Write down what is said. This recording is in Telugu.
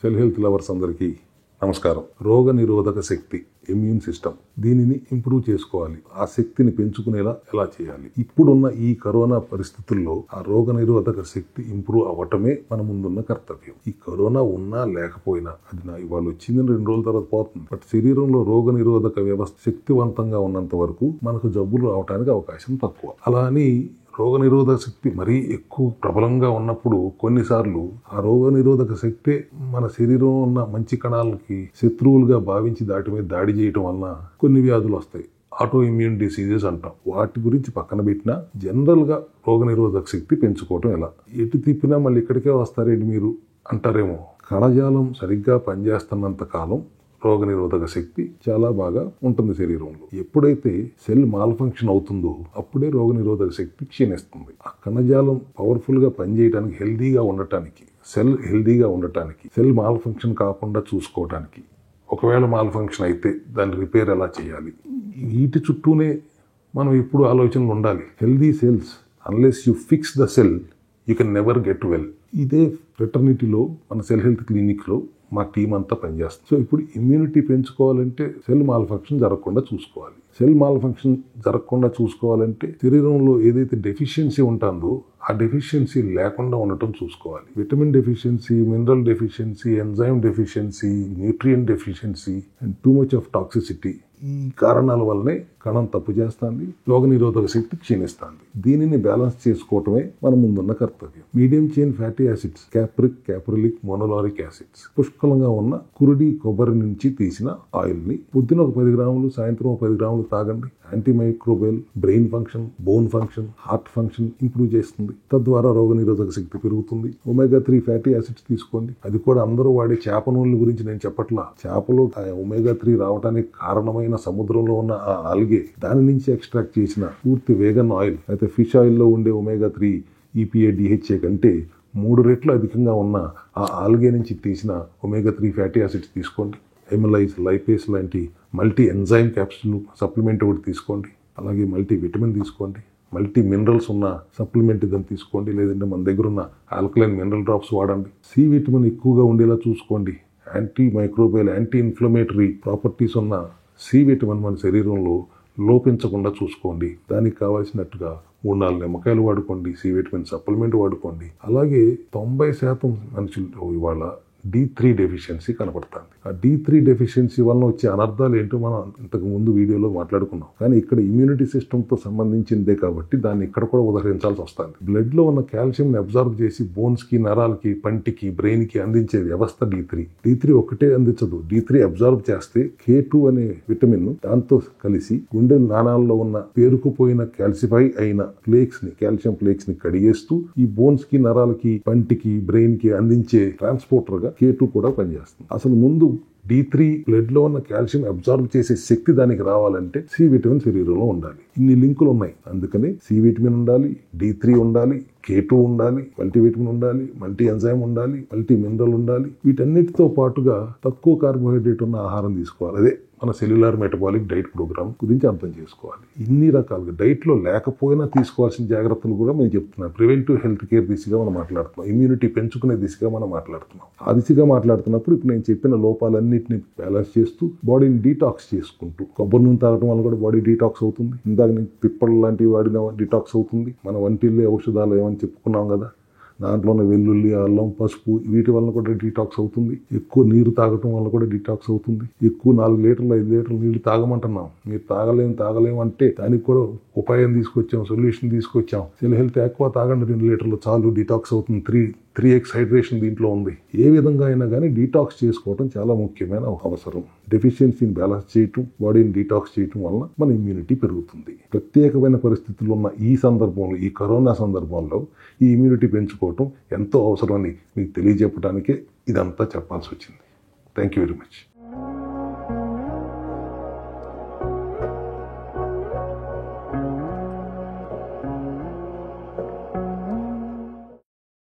సెల్ హెల్త్ లవర్స్ అందరికీ నమస్కారం. రోగ నిరోధక శక్తి, ఇమ్యూన్ సిస్టమ్, దీనిని ఇంప్రూవ్ చేసుకోవాలి. ఆ శక్తిని పెంచుకునేలా ఎలా చేయాలి? ఇప్పుడున్న ఈ కరోనా పరిస్థితుల్లో ఆ రోగ నిరోధక శక్తి ఇంప్రూవ్ అవ్వటమే మన ముందున్న కర్తవ్యం. ఈ కరోనా ఉన్నా లేకపోయినా అది ఇవాళ వచ్చింది 2 రోజుల తర్వాత పోతుంది. బట్ శరీరంలో రోగ నిరోధక వ్యవస్థ శక్తివంతంగా ఉన్నంత వరకు మనకు జబ్బులు రావడానికి అవకాశం తక్కువ. అలా అని రోగనిరోధక శక్తి మరీ ఎక్కువ ప్రబలంగా ఉన్నప్పుడు కొన్నిసార్లు ఆ రోగనిరోధక శక్తే మన శరీరంలో ఉన్న మంచి కణాలకి శత్రువులుగా భావించి దాటి మీద దాడి చేయటం వలన కొన్ని వ్యాధులు వస్తాయి. ఆటో ఇమ్యూన్ డిసీజెస్ అంటాం. వాటి గురించి పక్కన పెట్టినా జనరల్ గా రోగనిరోధక శక్తి పెంచుకోవటం ఎలా? ఎటు తిప్పినా మళ్ళీ ఇక్కడికే వస్తారేంటి మీరు అంటారేమో. కణజాలం సరిగ్గా పనిచేస్తున్నంత కాలం రోగనిరోధక శక్తి చాలా బాగా ఉంటుంది శరీరంలో. ఎప్పుడైతే సెల్ మాల్ ఫంక్షన్ అవుతుందో అప్పుడే రోగనిరోధక శక్తి క్షీణిస్తుంది. ఆ కణజాలం పవర్ఫుల్ గా పనిచేయడానికి, హెల్దీగా ఉండటానికి, సెల్ హెల్దీగా ఉండటానికి, సెల్ మాల్ ఫంక్షన్ కాకుండా చూసుకోవడానికి, ఒకవేళ మాల్ ఫంక్షన్ అయితే దాన్ని రిపేర్ ఎలా చేయాలి, వీటి చుట్టూనే మనం ఎప్పుడు ఆలోచనలు ఉండాలి. Healthy cells, unless you fix the cell you can never get well. ఇదే ఫ్రెటర్నిటీలో మన సెల్ హెల్త్ క్లినిక్లో మా టీం అంతా పనిచేస్తుంది. సో ఇప్పుడు ఇమ్యూనిటీ పెంచుకోవాలంటే సెల్ మాల్ ఫంక్షన్ జరగకుండా చూసుకోవాలి. సెల్ మాల్ ఫంక్షన్ జరగకుండా చూసుకోవాలంటే శరీరంలో ఏదైతే డెఫిషియన్సీ ఉంటుందో ఆ డెఫిషియన్సీ లేకుండా ఉండటం చూసుకోవాలి. Vitamin deficiency, mineral deficiency, enzyme deficiency, న్యూట్రియం deficiency and too much of toxicity, ఈ కారణాల వల్లనే కణం తప్పు చేస్తుంది, రోగనిరోధక శక్తి క్షీణిస్తుంది. దీనిని బ్యాలెన్స్ చేసుకోవటమే మన ముందున్న కర్తవ్యం. Medium chain fatty acids, capric, caprylic, monolauric acids పుష్కలంగా ఉన్న కురుడి కొబ్బరి నుంచి తీసిన ఆయిల్ ని పొద్దున 10 గ్రాములు, సాయంత్రం 10 గ్రాములు తాగండి. Anti microbial, brain function, bone function, heart function improve చేస్తుంది. తద్వారా రోగనిరోధక శక్తి పెరుగుతుంది. ఒమేగా 3 ఫ్యాటీ యాసిడ్స్ తీసుకోండి. అది కూడా అందరూ వాడే చేప నూనెల గురించి నేను చెప్పట్లా. చేపలో ఒమేగా 3 రావడానికి కారణమైన సముద్రంలో ఉన్న ఆ ఆల్గే, దాని నుంచి ఎక్స్ట్రాక్ట్ చేసిన పూర్తి వేగన్ ఆయిల్ అయితే ఫిష్ ఆయిల్లో ఉండే ఒమేగా 3 EPA DHA కంటే 3 రెట్లు అధికంగా ఉన్న ఆ ఆల్గే నుంచి తీసిన ఒమేగా 3 ఫ్యాటీ యాసిడ్స్ తీసుకోండి. ఎమిలైజ్, లైపేస్ లాంటి మల్టీ ఎంజైమ్ క్యాప్సూల్ సప్లిమెంట్ ఒకటి తీసుకోండి. అలాగే మల్టీ విటమిన్ తీసుకోండి. మల్టీ మినరల్స్ ఉన్న సప్లిమెంట్ ఇదని తీసుకోండి. లేదంటే మన దగ్గర ఉన్న ఆల్కలైన్ మినరల్ డ్రాప్స్ వాడండి. సి విటమిన్ ఎక్కువగా ఉండేలా చూసుకోండి. Anti microbial, anti inflammatory properties ఉన్న సి విటమిన్ మన శరీరంలో లోపించకుండా చూసుకోండి. దానికి కావాల్సినట్టుగా 3-4 నిమ్మకాయలు వాడుకోండి. సి విటమిన్ సప్లిమెంట్ వాడుకోండి. అలాగే 90% మనుషులు ఇవాళ D3 డెఫిషియన్సీ కనపడుతుంది. ఆ D3 డెఫిషియన్సీ వలన వచ్చే అనర్థాలు ఏంటో మనం ఇంతకు ముందు వీడియోలో మాట్లాడుకున్నాం. కానీ ఇక్కడ ఇమ్యూనిటీ సిస్టమ్తో సంబంధించిందే కాబట్టి దాన్ని ఇక్కడ కూడా ఉదహరించాల్సి వస్తుంది. బ్లడ్ లో ఉన్న కాల్షియం అబ్జార్బ్ చేసి బోన్స్ కి, నరాలకి, పంటికి, బ్రెయిన్ కి అందించే వ్యవస్థ D3. D3 ఒకటే అందించదు. D3 అబ్జార్బ్ చేస్తే K2 అనే విటమిన్ దాంతో కలిసి గుండె నాణాల్లో ఉన్న పేరుకుపోయిన కాల్సిఫై అయిన ఫ్లేక్స్ ని, కాల్షియం ఫ్లేక్స్ ని కడిగేస్తూ ఈ బోన్స్ కి, నరాలకి, పంటికి, బ్రెయిన్ కి అందించే ట్రాన్స్పోర్టర్ గా K2 కూడా పనిచేస్తుంది. అసలు ముందు D3 బ్లడ్ లో ఉన్న కాల్షియం అబ్జార్బ్ చేసే శక్తి దానికి రావాలంటే సి విటమిన్ శరీరంలో ఉండాలి. ఇన్ని లింకులు ఉన్నాయి. అందుకని సి విటమిన్ ఉండాలి, D3 ఉండాలి, K2 ఉండాలి, మల్టీ విటమిన్ ఉండాలి, మల్టీ ఎంజైమ్ ఉండాలి, మల్టీ మినరల్ ఉండాలి. వీటన్నిటితో పాటుగా తక్కువ కార్బోహైడ్రేట్ ఉన్న ఆహారం తీసుకోవాలి. అదే మన సెల్యులార్ మెటబాలిక్ డైట్ ప్రోగ్రామ్ గురించి అర్థం చేసుకోవాలి. ఇన్ని రకాలుగా డైట్ లో లేకపోయినా తీసుకోవాల్సిన జాగ్రత్తలు కూడా మేము చెప్తున్నాం. ప్రివెంటివ్ హెల్త్ కేర్ దిశగా మనం మాట్లాడుతున్నాం. ఇమ్యూనిటీ పెంచుకునే దిశగా మనం మాట్లాడుతున్నాం. ఆ దిశగా మాట్లాడుతున్నప్పుడు ఇప్పుడు నేను చెప్పిన లోపాలన్నింటినీ బ్యాలెన్స్ చేస్తూ బాడీని డీటాక్స్ చేసుకుంటూ, కొబ్బరి నూనె తాగడం వల్ల కూడా బాడీ డీటాక్స్ అవుతుంది. ఇందాక నేను పిప్పళ్ళు లాంటివి వాడిన డీటాక్స్ అవుతుంది. మన వంటిల్లే ఔషధాలు ఏమని చెప్పుకున్నాం కదా, దాంట్లో ఉన్న వెల్లుల్లి, అల్లం, పసుపు, వీటి వల్ల కూడా డీటాక్స్ అవుతుంది. ఎక్కువ నీరు తాగటం వల్ల కూడా డీటాక్స్ అవుతుంది. ఎక్కువ 4 లీటర్లు 5 లీటర్లు నీళ్లు తాగమంటున్నాం. మీరు తాగలేము అంటే దానికి కూడా ఉపాయం తీసుకొచ్చాం, సొల్యూషన్ తీసుకొచ్చాం. సెల్ హెల్త్ ఎక్కువ తాగండి, 2 లీటర్లు చాలు, డీటాక్స్ అవుతుంది. 3x హైడ్రేషన్ దీంట్లో ఉంది. ఏ విధంగా అయినా కానీ డీటాక్స్ చేసుకోవడం చాలా ముఖ్యమైన అవసరం. డెఫిషియన్సీని బ్యాలెన్స్ చేయటం, బాడీని డీటాక్స్ చేయటం వల్ల మన ఇమ్యూనిటీ పెరుగుతుంది. ప్రత్యేకమైన పరిస్థితుల్లో ఉన్న ఈ సందర్భంలో, ఈ కరోనా సందర్భంలో ఈ ఇమ్యూనిటీ పెంచుకోవటం ఎంతో అవసరమని మీకు తెలియజెప్పడానికే ఇదంతా చెప్పాల్సి వచ్చింది. Thank you very much.